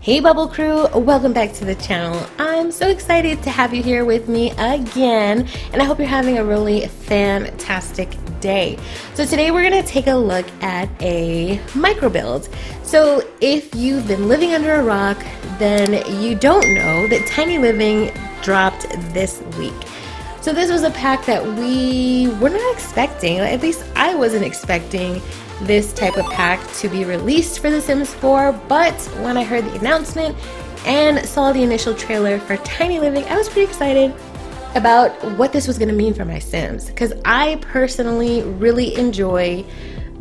Hey Bubble Crew, welcome back to the channel. I'm so excited to have you here with me again, and I hope you're having a really fantastic day. So today we're going to take a look at a micro build. So if you've been living under a rock, then you don't know that Tiny Living dropped this week. So this was a pack that we were not expecting, at least I wasn't expecting this type of pack to be released for The Sims 4, but when I heard the announcement and saw the initial trailer for Tiny Living, I was pretty excited about what this was going to mean for my Sims, because I personally really enjoy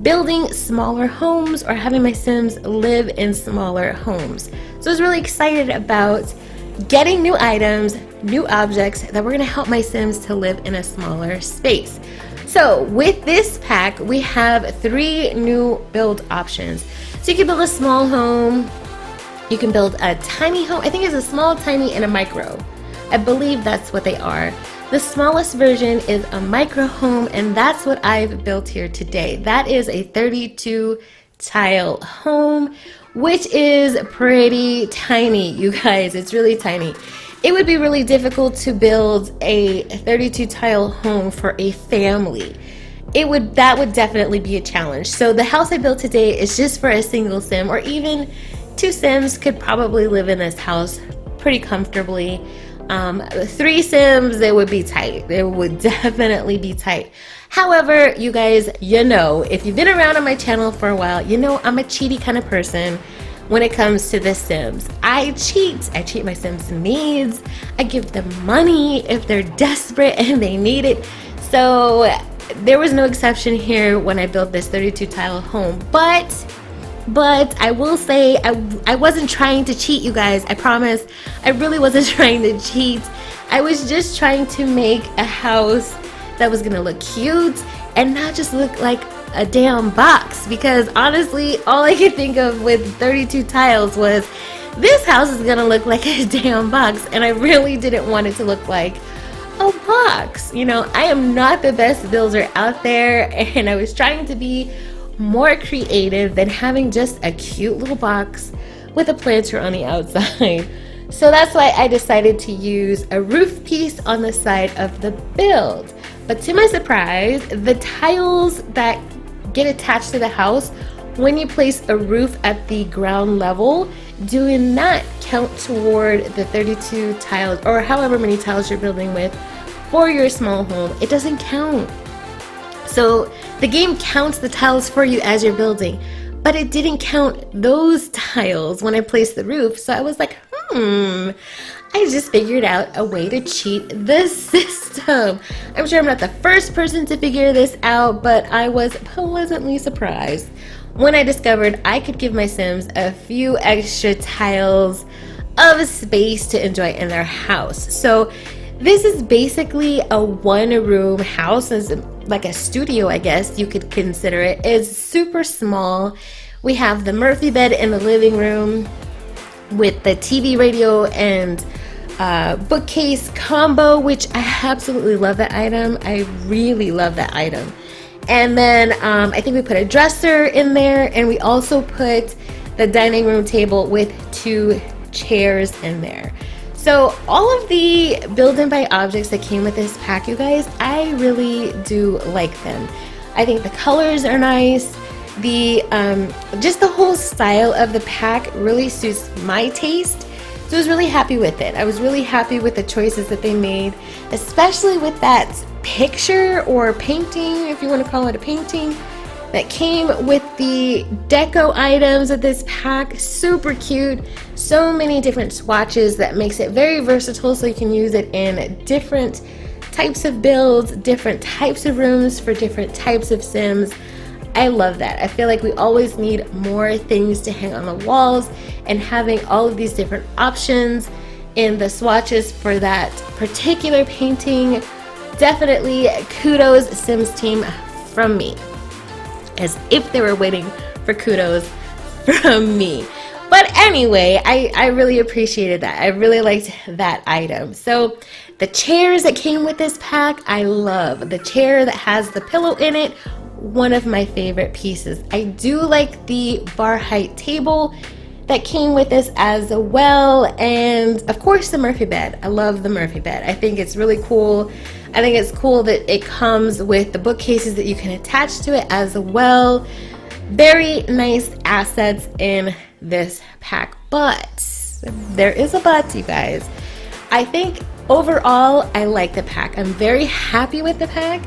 building smaller homes or having my Sims live in smaller homes. So I was really excited about getting new items, new objects that were going to help my Sims to live in a smaller space. So with this pack, we have 3 new build options. So you can build a small home, you can build a tiny home. I think it's a small, tiny, and a micro. I believe that's what they are. The smallest version is a micro home, and that's what I've built here today. That is a 32 tile home, which is pretty tiny, you guys. It's really tiny. It would be really difficult to build a 32 tile home for a family. That would definitely be a challenge. So the house I built today is just for a single Sim, or even 2 Sims could probably live in this house pretty comfortably. 3 Sims, it would be tight. It would definitely be tight. However, you guys, if you've been around on my channel for a while, I'm a cheaty kind of person. When it comes to the Sims, I cheat my Sims' needs. I give them money if they're desperate and they need it. So there was no exception here when I built this 32 tile home. But I will say I wasn't trying to cheat, you guys. I promise. I really wasn't trying to cheat. I was just trying to make a house that was gonna look cute and not just look like a damn box, because honestly all I could think of with 32 tiles was this house is gonna look like a damn box, and I really didn't want it to look like a box. I am not the best builder out there, and I was trying to be more creative than having just a cute little box with a planter on the outside. So that's why I decided to use a roof piece on the side of the build. But to my surprise, the tiles that get attached to the house when you place a roof at the ground level do not count toward the 32 tiles, or however many tiles you're building with for your small home. It doesn't count. So the game counts the tiles for you as you're building, but it didn't count those tiles when I placed the roof. So I was like, I just figured out a way to cheat the system. I'm sure I'm not the first person to figure this out, but I was pleasantly surprised when I discovered I could give my Sims a few extra tiles of space to enjoy in their house. So this is basically a 1-room house. It's like a studio, I guess you could consider it. It's super small. We have the Murphy bed in the living room with the TV, radio, and bookcase combo, which I absolutely love that item. I really love that item. And then I think we put a dresser in there, and we also put the dining room table with 2 chairs in there. So all of the build-in-buy objects that came with this pack, you guys, I really do like them. I think the colors are nice. Just the whole style of the pack really suits my taste. So I was really happy with it. I was really happy with the choices that they made, especially with that picture or painting, if you want to call it a painting, that came with the deco items of this pack. Super cute. So many different swatches that makes it very versatile, so you can use it in different types of builds, different types of rooms for different types of Sims. I love that. I feel like we always need more things to hang on the walls, and having all of these different options in the swatches for that particular painting, definitely kudos Sims team from me, as if they were waiting for kudos from me. But anyway, I really appreciated that. I really liked that item. So the chairs that came with this pack, I love. The chair that has the pillow in it, one of my favorite pieces. I do like the bar height table. that came with this as well. And of course the Murphy bed. I love the Murphy bed. I think it's really cool. I think it's cool that it comes with the bookcases that you can attach to it as well. Very nice assets in this pack, but there is a but, you guys. I think overall I like the pack. I'm very happy with the pack,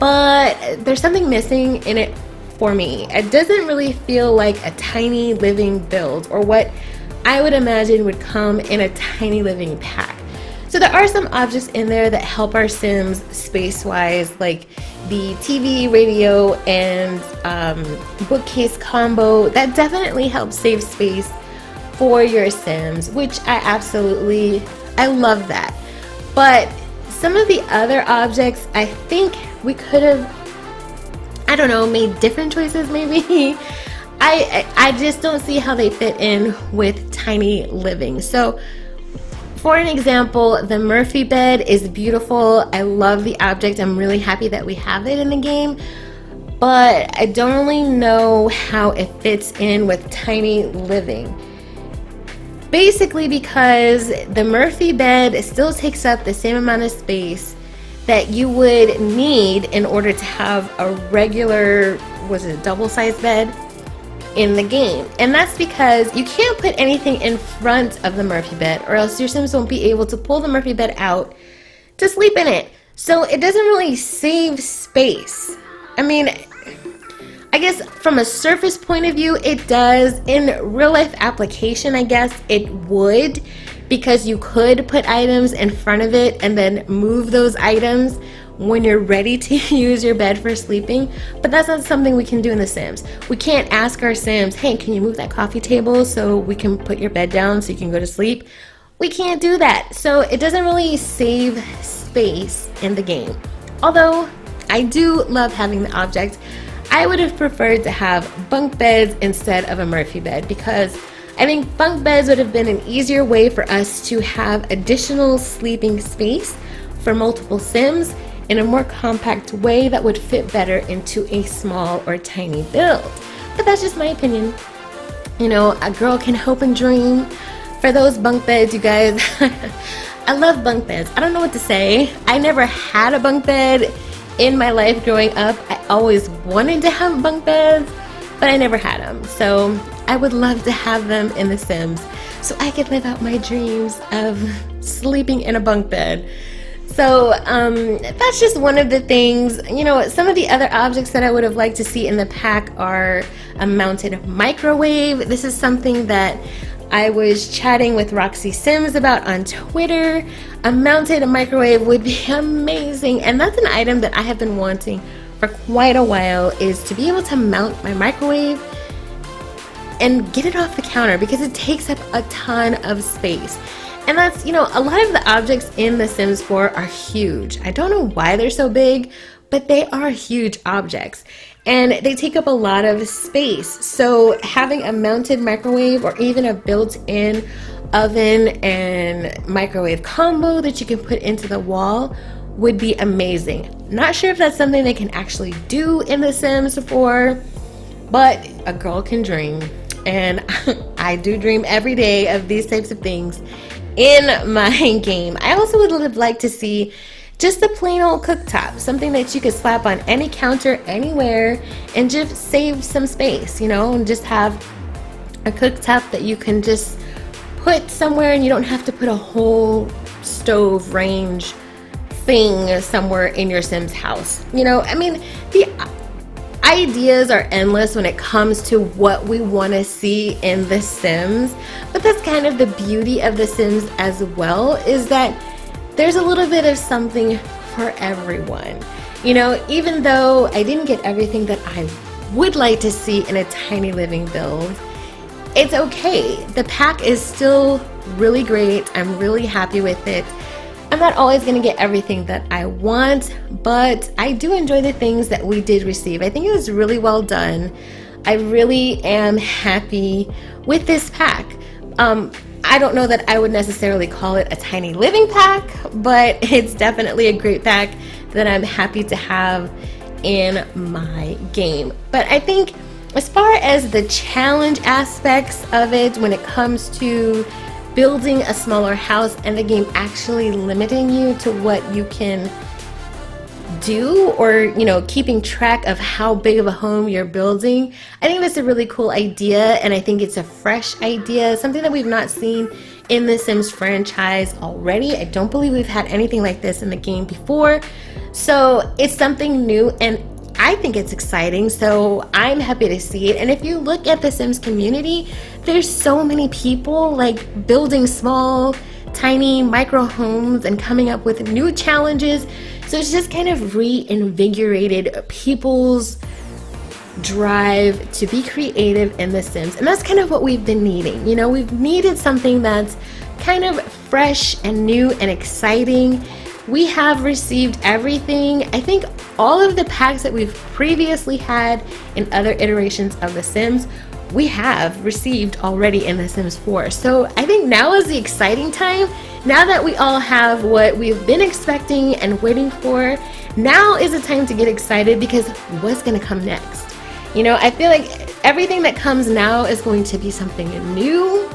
but there's something missing in it for me. It doesn't really feel like a tiny living build, or what I would imagine would come in a tiny living pack. So there are some objects in there that help our Sims space-wise, like the TV, radio, and bookcase combo. That definitely helps save space for your Sims, which I love that. But some of the other objects, I think we could have, I don't know, made different choices maybe. I just don't see how they fit in with tiny living. So for an example, the Murphy bed is beautiful. I love the object. I'm really happy that we have it in the game, but I don't really know how it fits in with tiny living. Basically because the Murphy bed still takes up the same amount of space that you would need in order to have a regular, double-sized bed in the game. And that's because you can't put anything in front of the Murphy bed, or else your Sims won't be able to pull the Murphy bed out to sleep in it. So it doesn't really save space. I mean, I guess from a surface point of view it does. In real life application, I guess it would, because you could put items in front of it and then move those items when you're ready to use your bed for sleeping. But that's not something we can do in The Sims. We can't ask our Sims, hey, can you move that coffee table so we can put your bed down so you can go to sleep? We can't do that. So it doesn't really save space in the game. Although I do love having the object. I would have preferred to have bunk beds instead of a Murphy bed, because I think bunk beds would have been an easier way for us to have additional sleeping space for multiple Sims in a more compact way that would fit better into a small or tiny build. But that's just my opinion. You know, a girl can hope and dream. For those bunk beds, you guys, I love bunk beds. I don't know what to say. I never had a bunk bed in my life growing up. I always wanted to have bunk beds, but I never had them. So I would love to have them in The Sims so I could live out my dreams of sleeping in a bunk bed. So that's just one of the things. You know, some of the other objects that I would have liked to see in the pack are a mounted microwave. This is something that I was chatting with Roxy Sims about on Twitter. A mounted microwave would be amazing, and that's an item that I have been wanting for quite a while, is to be able to mount my microwave and get it off the counter, because it takes up a ton of space. And that's, you know, a lot of the objects in The Sims 4 are huge. I don't know why they're so big, but they are huge objects and they take up a lot of space. So having a mounted microwave or even a built-in oven and microwave combo that you can put into the wall would be amazing. Not sure if that's something they can actually do in The Sims 4, but a girl can dream. And I do dream every day of these types of things in my game. I also would have liked to see just a plain old cooktop, something that you could slap on any counter anywhere and just save some space, you know, and just have a cooktop that you can just put somewhere and you don't have to put a whole stove range thing somewhere in your Sims house. You know, I mean, the ideas are endless when it comes to what we want to see in The Sims, but that's kind of the beauty of The Sims as well, is that there's a little bit of something for everyone. You know, even though I didn't get everything that I would like to see in a tiny living build, it's okay. The pack is still really great. I'm really happy with it. I'm not always going to get everything that I want, but I do enjoy the things that we did receive. I think it was really well done. I really am happy with this pack. I don't know that I would necessarily call it a tiny living pack, but it's definitely a great pack that I'm happy to have in my game. But I think As far as the challenge aspects of it, when it comes to building a smaller house and the game actually limiting you to what you can do, or keeping track of how big of a home you're building, I think that's a really cool idea, and I think it's a fresh idea, something that we've not seen in the Sims franchise already. I don't believe we've had anything like this in the game before, so it's something new and I think it's exciting, so I'm happy to see it. And if you look at the Sims community, there's so many people like building small, tiny micro homes and coming up with new challenges. So it's just kind of reinvigorated people's drive to be creative in the Sims. And that's kind of what we've been needing. We've needed something that's kind of fresh and new and exciting. We have received everything. I think all of the packs that we've previously had in other iterations of The Sims, we have received already in The Sims 4. So I think now is the exciting time. Now that we all have what we've been expecting and waiting for, now is the time to get excited, because what's gonna come next? I feel like everything that comes now is going to be something new,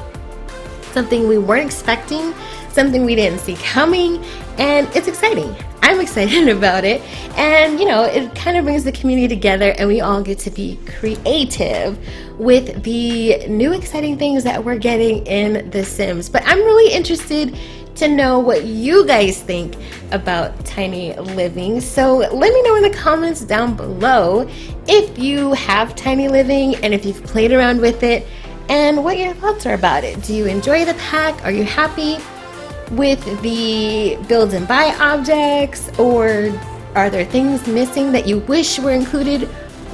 something we weren't expecting, something we didn't see coming, and it's exciting. I'm excited about it, and it kind of brings the community together, and we all get to be creative with the new exciting things that we're getting in The Sims. But I'm really interested to know what you guys think about Tiny Living, so let me know in the comments down below if you have Tiny Living and if you've played around with it and what your thoughts are about it. Do you enjoy the pack? Are you happy with the build and buy objects, or are there things missing that you wish were included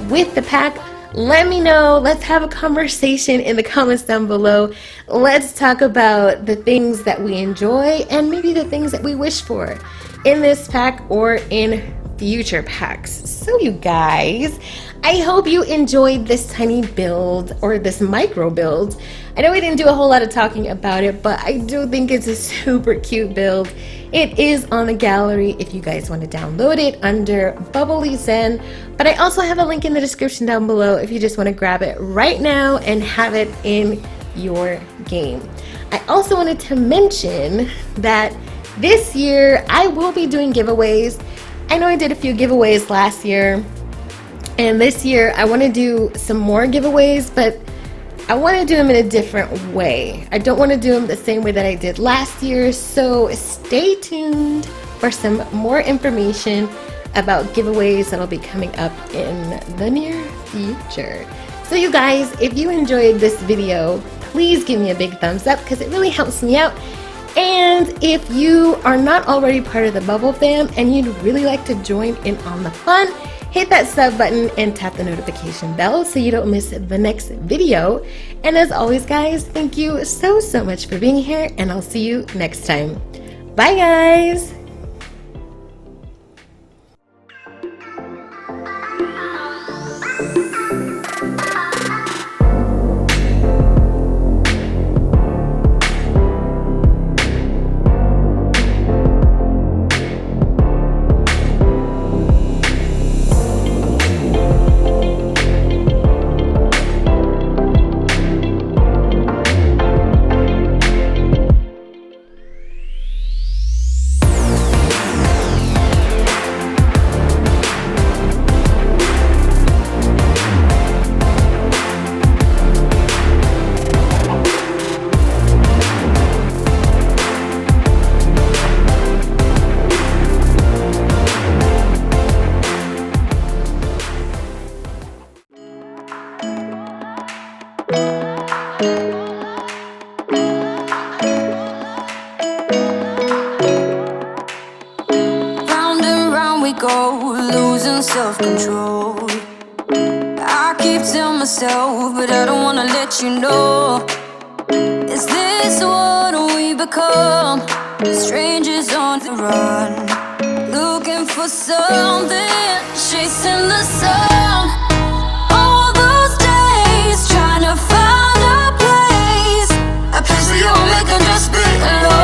with the pack? Let me know. Let's have a conversation in the comments down below. Let's talk about the things that we enjoy and maybe the things that we wish for in this pack or in future packs. So you guys, I hope you enjoyed this tiny build, or this micro build. I know we didn't do a whole lot of talking about it, but I do think it's a super cute build. It is on the gallery if you guys want to download it under Bubblyzen, but I also have a link in the description down below if you just want to grab it right now and have it in your game. I also wanted to mention that this year I will be doing giveaways. I know I did a few giveaways last year, and this year I want to do some more giveaways, but I want to do them in a different way. I don't want to do them the same way that I did last year, so stay tuned for some more information about giveaways that'll be coming up in the near future. So you guys, if you enjoyed this video, please give me a big thumbs up because it really helps me out. And if you are not already part of the Bubble fam and you'd really like to join in on the fun, hit that sub button and tap the notification bell so you don't miss the next video. And as always guys, thank you so much for being here, and I'll see you next time. Bye guys! Losing self-control. I keep telling myself, but I don't wanna let you know. Is this what we become? Strangers on the run, looking for something, chasing the sun. All those days trying to find a place where you'll make them just be alone.